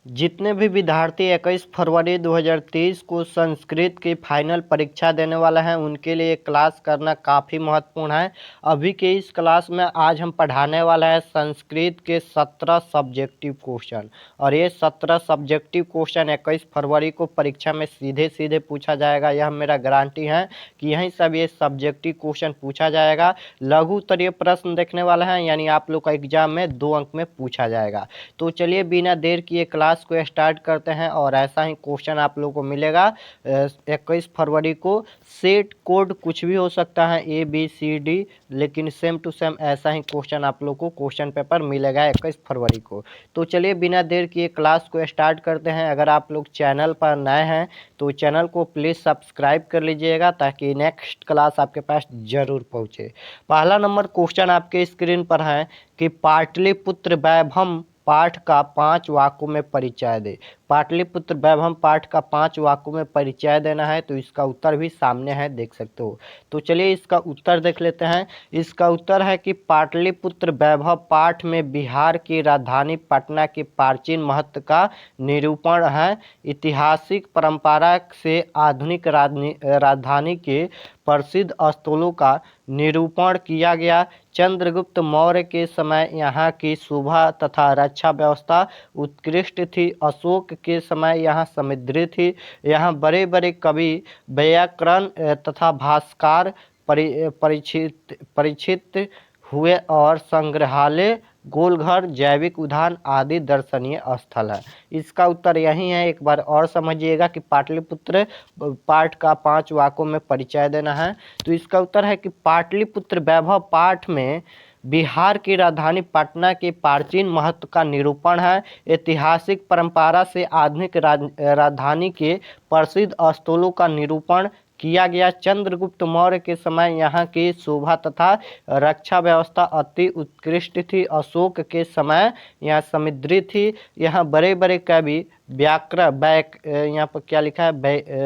जितने भी विद्यार्थी 21 फरवरी 2023 को संस्कृत की फाइनल परीक्षा देने वाला हैं उनके लिए क्लास करना काफ़ी महत्वपूर्ण है। अभी के इस क्लास में आज हम पढ़ाने वाला है संस्कृत के 17 सब्जेक्टिव क्वेश्चन, और ये 17 सब्जेक्टिव क्वेश्चन 21 फरवरी को परीक्षा में सीधे सीधे पूछा जाएगा। यह मेरा गारंटी है कि यहीं सब ये सब्जेक्टिव क्वेश्चन पूछा जाएगा। लघु उत्तरीय प्रश्न देखने वाला है, यानी आप लोग का एग्जाम में 2 अंक में पूछा जाएगा। तो चलिए बिना देर किए क्लास को स्टार्ट करते हैं, और ऐसा ही क्वेश्चन आप लोगों को मिलेगा 21 फरवरी को। सेट कोड कुछ भी हो सकता है, ABCD, लेकिन सेम टू सेम ऐसा ही क्वेश्चन आप लोग को क्वेश्चन पेपर मिलेगा 21 फरवरी को। तो चलिए बिना देर किए क्लास को स्टार्ट करते हैं। अगर आप लोग चैनल पर नए हैं तो चैनल को प्लीज़ सब्सक्राइब कर लीजिएगा ताकि नेक्स्ट क्लास आपके पास जरूर पहुँचे। पहला नंबर क्वेश्चन आपके स्क्रीन पर है कि पाटलिपुत्र वैभव पाठ का 5 वाक्यों में परिचय दे। पाटलिपुत्र वैभव पाठ का 5 वाक्यों में परिचय देना है, तो इसका उत्तर भी सामने है, देख सकते हो। तो चलिए इसका उत्तर देख लेते हैं। इसका उत्तर है कि पाटलिपुत्र वैभव पाठ में बिहार की राजधानी पटना के प्राचीन महत्व का निरूपण है। ऐतिहासिक परंपरा से आधुनिक राजधानी के प्रसिद्ध स्थलों का निरूपण किया गया। चंद्रगुप्त मौर्य के समय यहाँ की शोभा तथा रक्षा व्यवस्था उत्कृष्ट थी। अशोक के समय यहाँ समृद्धि थी। यहाँ बड़े बड़े कवि, व्याकरण तथा भास्कर परिचित हुए, और संग्रहालय, गोलघर, जैविक उद्यान आदि दर्शनीय स्थल है। इसका उत्तर यही है। एक बार और समझिएगा कि पाटलिपुत्र पाठ का 5 वाक्यों में परिचय देना है। तो इसका उत्तर है कि पाटलिपुत्र वैभव पाठ में बिहार की राजधानी पटना के प्राचीन महत्व का निरूपण है। ऐतिहासिक परंपरा से आधुनिक राजधानी के प्रसिद्ध स्थलों का निरूपण किया गया। चंद्रगुप्त मौर्य के समय यहाँ की शोभा तथा रक्षा व्यवस्था अति उत्कृष्ट थी। अशोक के समय यहाँ समृद्धि थी। यहाँ बड़े बड़े कवि, यहाँ पर क्या लिखा है,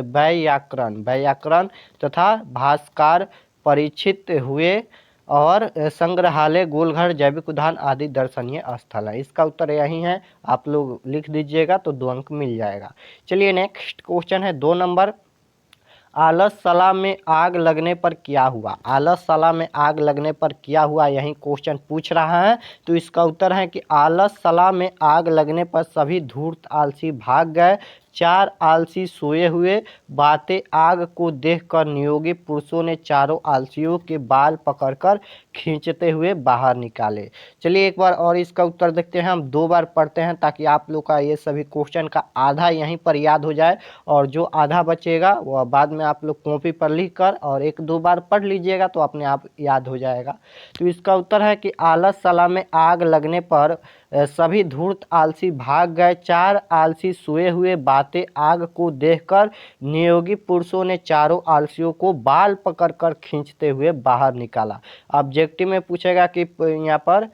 व्याकरण तथा भास्कर परिचित हुए, और संग्रहालय, गोलघर, जैविक उद्यान आदि दर्शनीय स्थल है। इसका उत्तर यही है। आप लोग लिख दीजिएगा तो 2 अंक मिल जाएगा। चलिए नेक्स्ट क्वेश्चन है 2 नंबर। आलसशाला में आग लगने पर क्या हुआ? आलसशाला में आग लगने पर क्या हुआ, यही क्वेश्चन पूछ रहा है। तो इसका उत्तर है कि आलसशाला में आग लगने पर सभी धूर्त आलसी भाग गए। 4 आलसी सोए हुए बातें आग को देखकर नियोगी पुरुषों ने चारों आलसियों के बाल पकड़कर खींचते हुए बाहर निकाले। चलिए एक बार और इसका उत्तर देखते हैं। हम 2 बार पढ़ते हैं ताकि आप लोग का ये सभी क्वेश्चन का आधा यहीं पर याद हो जाए, और जो आधा बचेगा वह बाद में आप लोग कॉपी पर लिख कर और 1-2 बार पढ़ लीजिएगा तो अपने आप याद हो जाएगा। तो इसका उत्तर है कि आलसशाला में आग लगने पर सभी धूर्त आलसी भाग गए। 4 आलसी सोए हुए बातें आग को देखकर नियोगी पुरुषों ने चारों आलसियों को बाल पकड़कर खींचते हुए बाहर निकाला। ऑब्जेक्टिव में पूछेगा कि यहाँ पर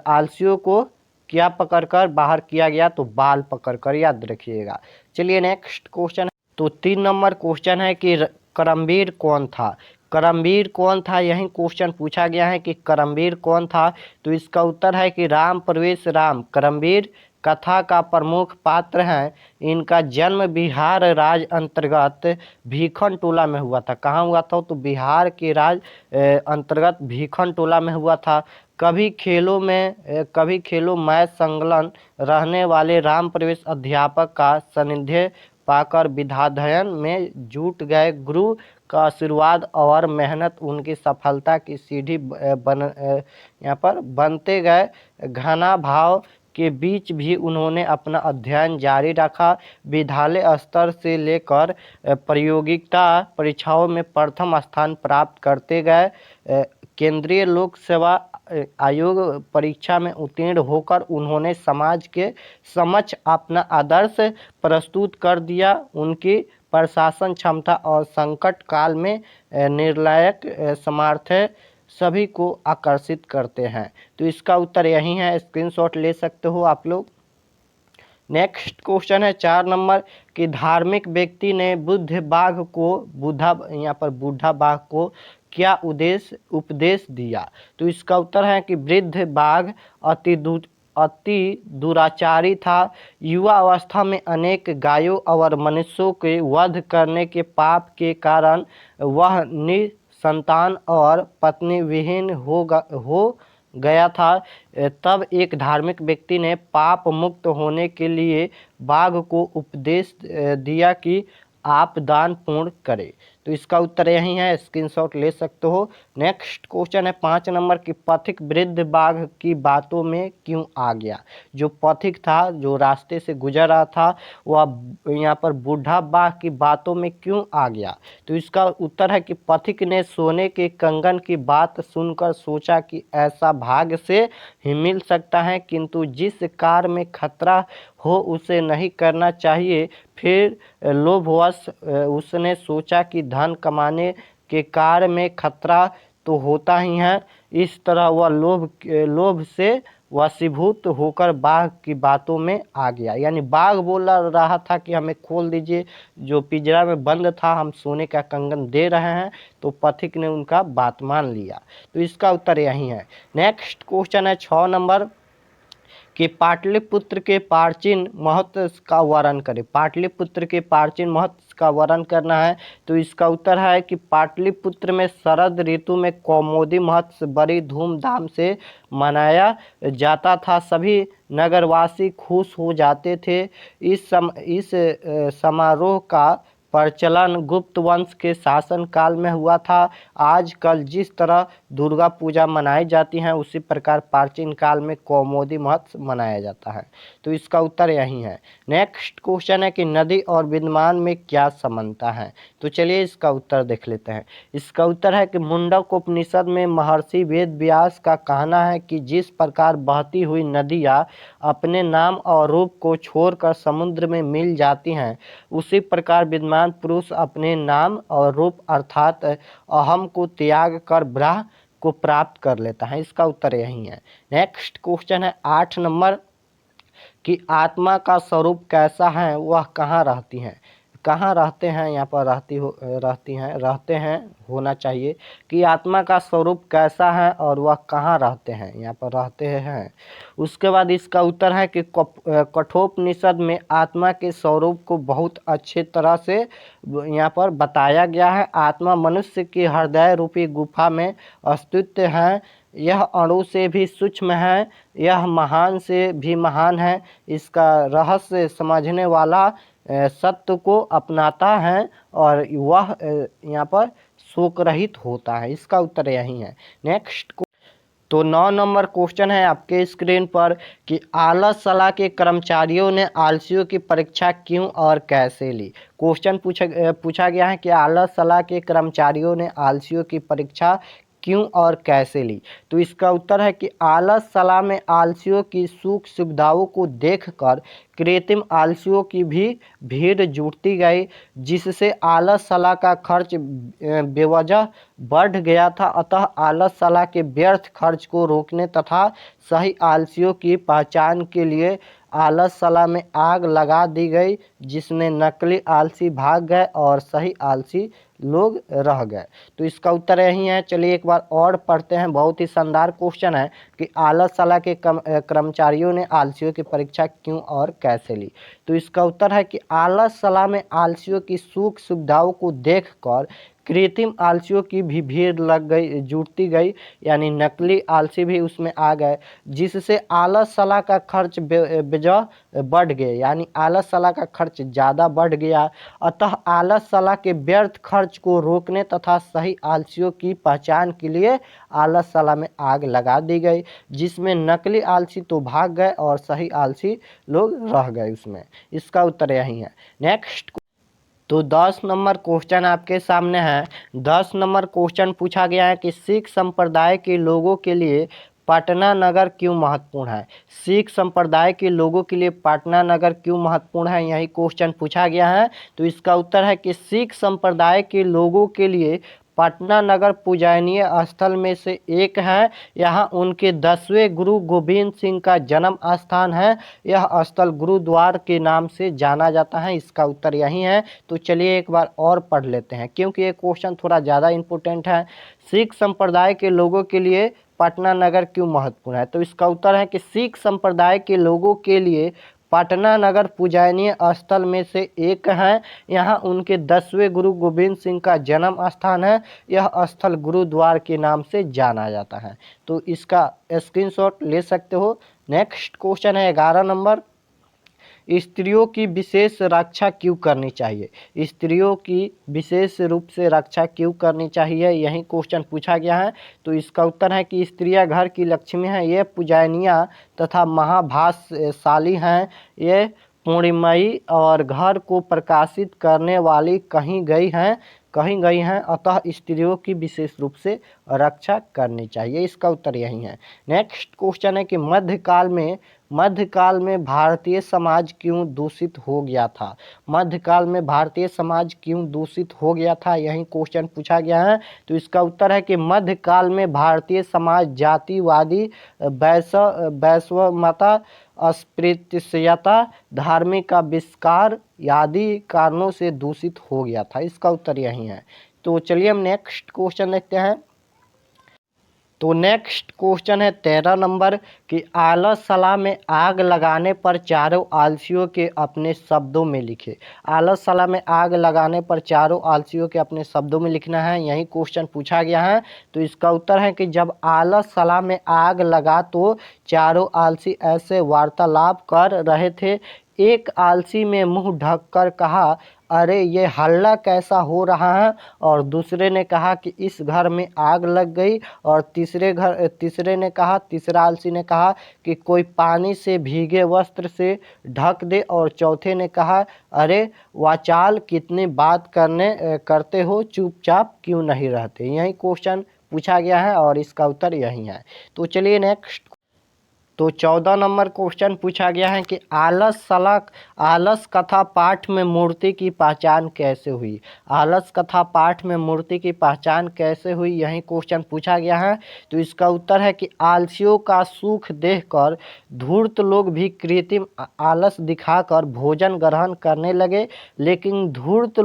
आलसियों को क्या पकड़कर बाहर किया गया, तो बाल पकड़कर, याद रखिएगा। चलिए नेक्स्ट क्वेश्चन। तो 3 नंबर क्वेश्चन है कि करमवीर कौन था? करमवीर कौन था, यही क्वेश्चन पूछा गया है कि करमवीर कौन था। तो इसका उत्तर है कि राम प्रवेश राम करमवीर कथा का प्रमुख पात्र हैं। इनका जन्म बिहार राज्य अंतर्गत भीखन टोला में हुआ था। कहाँ हुआ था? तो बिहार के राज्य अंतर्गत भीखन टोला में हुआ था। कभी खेलों में संलग्न रहने वाले राम प्रवेश अध्यापक का सानिध्य पाकर विद्याध्ययन में जुट गए। गुरु का आशीर्वाद और मेहनत उनकी सफलता की सीढ़ी यहाँ पर बनते गए। घना भाव के बीच भी उन्होंने अपना अध्ययन जारी रखा। विद्यालय स्तर से लेकर प्रतियोगिता परीक्षाओं में प्रथम स्थान प्राप्त करते गए। केंद्रीय लोक सेवा आयोग परीक्षा में उत्तीर्ण होकर उन्होंने समाज के समक्ष अपना आदर्श प्रस्तुत कर दिया। उनकी प्रशासन क्षमता और संकट काल में निर्णायक सामर्थ्य सभी को आकर्षित करते हैं। तो इसका उत्तर यही है। स्क्रीनशॉट ले सकते हो आप लोग। नेक्स्ट क्वेश्चन है 4 नंबर कि धार्मिक व्यक्ति ने बुद्ध बाघ को क्या उपदेश दिया? तो इसका उत्तर है कि वृद्ध बाघ अति दुराचारी था। युवा अवस्था में अनेक गायों और मनुष्यों के वध करने के पाप के कारण वह निसंतान और पत्नी विहीन हो गया था। तब एक धार्मिक व्यक्ति ने पाप मुक्त होने के लिए बाघ को उपदेश दिया कि आप दान पूर्ण करें। तो इसका उत्तर यही है, स्क्रीनशॉट ले सकते हो। नेक्स्ट क्वेश्चन है 5 नंबर की, पथिक वृद्ध बाघ की बातों में क्यों आ गया। जो पथिक था, जो रास्ते से गुजर रहा था, वह यहाँ पर बूढ़ा बाघ की बातों में क्यों आ गया। तो इसका उत्तर है कि पथिक ने सोने के कंगन की बात सुनकर सोचा कि ऐसा भाग्य से ही मिल सकता है, किंतु जिस कार में खतरा हो उसे नहीं करना चाहिए। फिर लोभवश उसने सोचा कि धन कमाने के कार्य में खतरा तो होता ही है। इस तरह वह लोभ से वशीभूत होकर बाघ की बातों में आ गया। यानी बाघ बोल रहा था कि हमें खोल दीजिए, जो पिंजरा में बंद था, हम सोने का कंगन दे रहे हैं। तो पथिक ने उनका बात मान लिया। तो इसका उत्तर यही है। नेक्स्ट क्वेश्चन है 6 नंबर कि पाटलिपुत्र के प्राचीन महत्व का वर्णन करें। पाटलिपुत्र के प्राचीन महत्व का वर्णन करना है। तो इसका उत्तर है कि पाटलिपुत्र में शरद ऋतु में कौमुदी महोत्सव बड़ी धूमधाम से मनाया जाता था। सभी नगरवासी खुश हो जाते थे। इस समारोह का प्रचलन गुप्त वंश के शासन काल में हुआ था। आजकल जिस तरह दुर्गा पूजा मनाई जाती है, उसी प्रकार प्राचीन काल में कौमुदी महोत्सव मनाया जाता है। तो इसका उत्तर यही है। नेक्स्ट क्वेश्चन है कि नदी और विद्यमान में क्या समानता है। तो चलिए इसका उत्तर देख लेते हैं। इसका उत्तर है कि मुंडक उपनिषद में महर्षि वेद व्यास का कहना है कि जिस प्रकार बहती हुई नदियाँ अपने नाम और रूप को छोड़कर समुद्र में मिल जाती हैं, उसी प्रकार विद्यमान पुरुष अपने नाम और रूप अर्थात अहम को त्याग कर ब्रह्म को प्राप्त कर लेता है। इसका उत्तर यही है। नेक्स्ट क्वेश्चन है 8 नंबर कि आत्मा का स्वरूप कैसा है, वह कहाँ रहती हैं। कहाँ रहते हैं, यहाँ पर रहते हैं होना चाहिए कि आत्मा का स्वरूप कैसा है और वह कहाँ रहते हैं, यहाँ पर रहते हैं। उसके बाद इसका उत्तर है कि कठोपनिषद में आत्मा के स्वरूप को बहुत अच्छे तरह से यहाँ पर बताया गया है। आत्मा मनुष्य की हृदय रूपी गुफा में अस्तित्व है। यह अणु से भी सूक्ष्म है, यह महान से भी महान है। इसका रहस्य समझने वाला सत्य को अपनाता है और वह यहाँ पर शोक रहित होता है। इसका उत्तर यही है। नेक्स्ट तो 9 नंबर क्वेश्चन है आपके स्क्रीन पर कि आलस के कर्मचारियों ने आलसियों की परीक्षा क्यों और कैसे ली। क्वेश्चन पूछा गया है कि आलस के कर्मचारियों ने आलसियों की परीक्षा क्यों और कैसे ली। तो इसका उत्तर है कि आलस में आलसियों की सुख सुविधाओं को देखकर कृत्रिम आलसियों की भी भीड़ जुटती गई, जिससे आलस का खर्च बेवजह बढ़ गया था। अतः आलस के व्यर्थ खर्च को रोकने तथा सही आलसियों की पहचान के लिए आलस में आग लगा दी गई, जिसमें नकली आलसी भाग गए और सही आलसी लोग रह गए। तो इसका उत्तर यही है। चलिए एक बार और पढ़ते हैं। बहुत ही शानदार क्वेश्चन है कि आलस के कर्मचारियों ने आलसियों की परीक्षा क्यों और कैसे ली। तो इसका उत्तर है कि आलस में आलसियों की सुख सुविधाओं को देखकर कृत्रिम आलसियों की भी भीड़ लग गई, जुटती गई, यानी नकली आलसी भी उसमें आ गए, जिससे आलस का खर्च बेवजह बढ़ गए, यानी आलस का खर्च ज़्यादा बढ़ गया। अतः आलस के व्यर्थ खर्च को रोकने तथा सही आलसियों की पहचान के लिए आलस में आग लगा दी गई, जिसमें नकली आलसी तो भाग गए और सही आलसी लोग रह गए उसमें। इसका उत्तर यही है। नेक्स्ट तो 10 नंबर क्वेश्चन आपके सामने है। 10 नंबर क्वेश्चन पूछा गया है कि सिख संप्रदाय के लोगों के लिए पटना नगर क्यों महत्वपूर्ण है। सिख संप्रदाय के लोगों के लिए पटना नगर क्यों महत्वपूर्ण है, यही क्वेश्चन पूछा गया है। तो इसका उत्तर है कि सिख संप्रदाय के लोगों के लिए पटना नगर पूजनीय स्थल में से एक है। यहाँ उनके 10वें गुरु गोविंद सिंह का जन्म स्थान है। यह स्थल गुरुद्वार के नाम से जाना जाता है। इसका उत्तर यही है। तो चलिए एक बार और पढ़ लेते हैं, क्योंकि ये क्वेश्चन थोड़ा ज़्यादा इम्पोर्टेंट है। सिख संप्रदाय के लोगों के लिए पटना नगर क्यों महत्वपूर्ण है? तो इसका उत्तर है कि सिख संप्रदाय के लोगों के लिए पटना नगर पूजनीय स्थल में से एक है। यहाँ उनके 10वें गुरु गोविंद सिंह का जन्म स्थान है। यह स्थल गुरुद्वार के नाम से जाना जाता है। तो इसका स्क्रीनशॉट ले सकते हो। नेक्स्ट क्वेश्चन है 11 नंबर। स्त्रियों की विशेष रक्षा क्यों करनी चाहिए? स्त्रियों की विशेष रूप से रक्षा क्यों करनी चाहिए, यही क्वेश्चन पूछा गया है। तो इसका उत्तर है कि स्त्रियां घर की लक्ष्मी हैं। ये पूजनीय तथा महाभाग्यशाली हैं। ये पूर्णिमयी और घर को प्रकाशित करने वाली कहीं गई हैं। अतः स्त्रियों की विशेष रूप से रक्षा करनी चाहिए। इसका उत्तर यही है। नेक्स्ट क्वेश्चन है कि मध्यकाल में भारतीय समाज क्यों दूषित हो गया था? मध्यकाल में भारतीय समाज क्यों दूषित हो गया था, यही क्वेश्चन पूछा गया है। तो इसका उत्तर है कि मध्यकाल में भारतीय समाज जातिवादी, वैश्वमता, अस्पृश्यता, धार्मिक का विस्कार आदि कारणों से दूषित हो गया था। इसका उत्तर यही है। तो चलिए हम नेक्स्ट क्वेश्चन देखते हैं। तो नेक्स्ट क्वेश्चन है 13 नंबर कि आलसला में आग लगाने पर चारों आलसियों के अपने शब्दों में लिखे। आलसला में आग लगाने पर चारों आलसियों के अपने शब्दों में लिखना है, यही क्वेश्चन पूछा गया है। तो इसका उत्तर है कि जब आलसला में आग लगा तो चारों आलसी ऐसे वार्तालाप कर रहे थे। एक आलसी में मुंह ढककर कहा, अरे ये हल्ला कैसा हो रहा है? और दूसरे ने कहा कि इस घर में आग लग गई। और तीसरा आलसी ने कहा कि कोई पानी से भीगे वस्त्र से ढक दे। और चौथे ने कहा, अरे वाचाल कितनी बात करते हो, चुपचाप क्यों नहीं रहते? यही क्वेश्चन पूछा गया है और इसका उत्तर यही है। तो चलिए नेक्स्ट। तो 14 नंबर क्वेश्चन पूछा गया है कि आलस कथा पाठ में मूर्ति की पहचान कैसे हुई? आलस कथा पाठ में मूर्ति की पहचान कैसे हुई, यही क्वेश्चन पूछा गया है। तो इसका उत्तर है कि आलसियों का सुख देखकर धूर्त लोग भी कृत्रिम आलस दिखाकर भोजन ग्रहण करने लगे। लेकिन धूर्त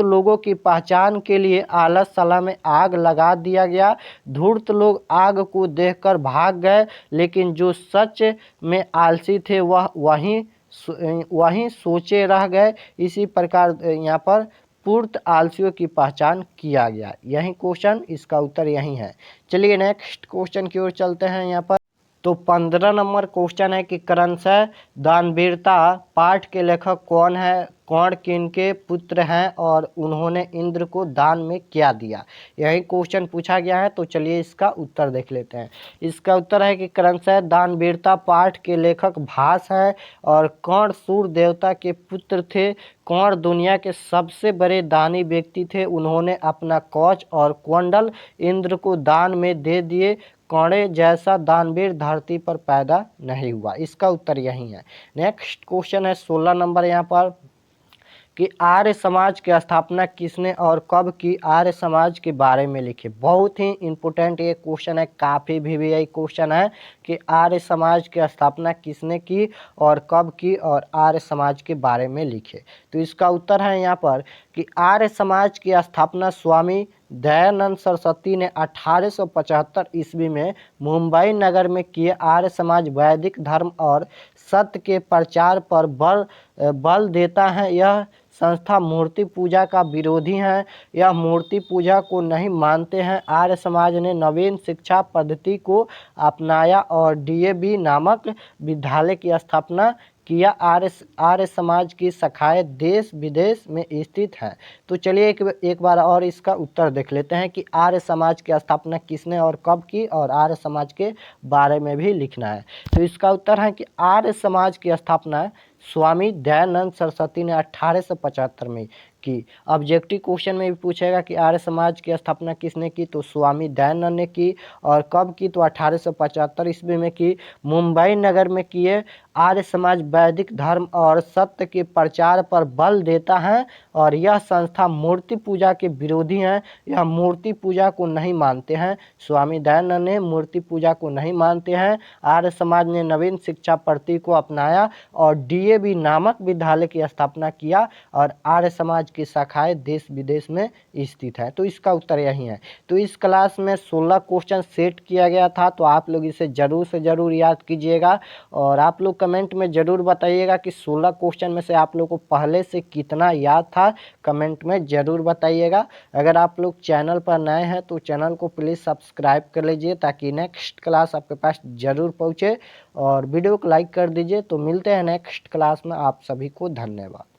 लोगों की पहचान के लिए आलसशाला में आग लगा दिया गया। धूर्त लोग आग को देखकर भाग गए, लेकिन जो सच में आलसी थे वह वहीं सोचे रह गए। इसी प्रकार यहाँ पर पूर्त आलसियों की पहचान किया गया। यही क्वेश्चन, इसका उत्तर यही है। चलिए नेक्स्ट क्वेश्चन की ओर चलते हैं। यहाँ पर तो 15 नंबर क्वेश्चन है कि क्रमशः दानवीरता पाठ के लेखक कौन है, कौन किनके पुत्र हैं और उन्होंने इंद्र को दान में क्या दिया, यही क्वेश्चन पूछा गया है। तो चलिए इसका उत्तर देख लेते हैं। इसका उत्तर है कि क्रमशः दानवीरता पाठ के लेखक भास हैं और कर्ण सूर्य देवता के पुत्र थे। कर्ण दुनिया के सबसे बड़े दानी व्यक्ति थे। उन्होंने अपना कवच और कुंडल इंद्र को दान में दे दिए। कौड़े जैसा दानवीर धरती पर पैदा नहीं हुआ। इसका उत्तर यही है। नेक्स्ट क्वेश्चन है 16 नंबर यहाँ पर कि आर्य समाज की स्थापना किसने और कब की, आर्य समाज के बारे में लिखे। बहुत ही इम्पोर्टेंट ये क्वेश्चन है, काफ़ी भी यही क्वेश्चन है कि आर्य समाज की स्थापना किसने की और कब की और आर्य समाज के बारे में लिखे। तो इसका उत्तर है यहाँ पर कि आर्य समाज की स्थापना स्वामी दयानंद सरस्वती ने 1875 ईस्वी में मुंबई नगर में किए। आर्य समाज वैदिक धर्म और सत्य के प्रचार पर बल देता है। यह संस्था मूर्ति पूजा का विरोधी है। यह मूर्ति पूजा को नहीं मानते हैं। आर्य समाज ने नवीन शिक्षा पद्धति को अपनाया और डीएवी नामक विद्यालय की स्थापना किया। आर्य समाज की शाखाएं देश विदेश में स्थित हैं। तो चलिए एक बार और इसका उत्तर देख लेते हैं कि आर्य समाज की स्थापना किसने और कब की और आर्य समाज के बारे में भी लिखना है। तो इसका उत्तर है कि आर्य समाज की स्थापना स्वामी दयानंद सरस्वती ने 1875 में की। ऑब्जेक्टिव क्वेश्चन में भी पूछेगा कि आर्य समाज की स्थापना किसने की, तो स्वामी दयानंद ने की। और कब की, तो 1875 ईस्वी में की। मुंबई नगर में किए। आर्य समाज वैदिक धर्म और सत्य के प्रचार पर बल देता है और यह संस्था मूर्ति पूजा के विरोधी है। यह मूर्ति पूजा को नहीं मानते हैं। स्वामी दयानंद ने मूर्ति पूजा को नहीं मानते हैं। आर्य समाज ने नवीन शिक्षा पद्धति को अपनाया और डीएवी नामक विद्यालय की स्थापना किया और आर्य समाज की शाखाएं देश विदेश में स्थित है। तो इसका उत्तर यही है। तो इस क्लास में 16 क्वेश्चन सेट किया गया था, तो आप लोग इसे जरूर से जरूर याद कीजिएगा और आप लोग कमेंट में ज़रूर बताइएगा कि 16 क्वेश्चन में से आप लोग को पहले से कितना याद था। कमेंट में ज़रूर बताइएगा। अगर आप लोग चैनल पर नए हैं तो चैनल को प्लीज़ सब्सक्राइब कर लीजिए ताकि नेक्स्ट क्लास आपके पास ज़रूर पहुँचे और वीडियो को लाइक कर दीजिए। तो मिलते हैं नेक्स्ट क्लास में। आप सभी को धन्यवाद।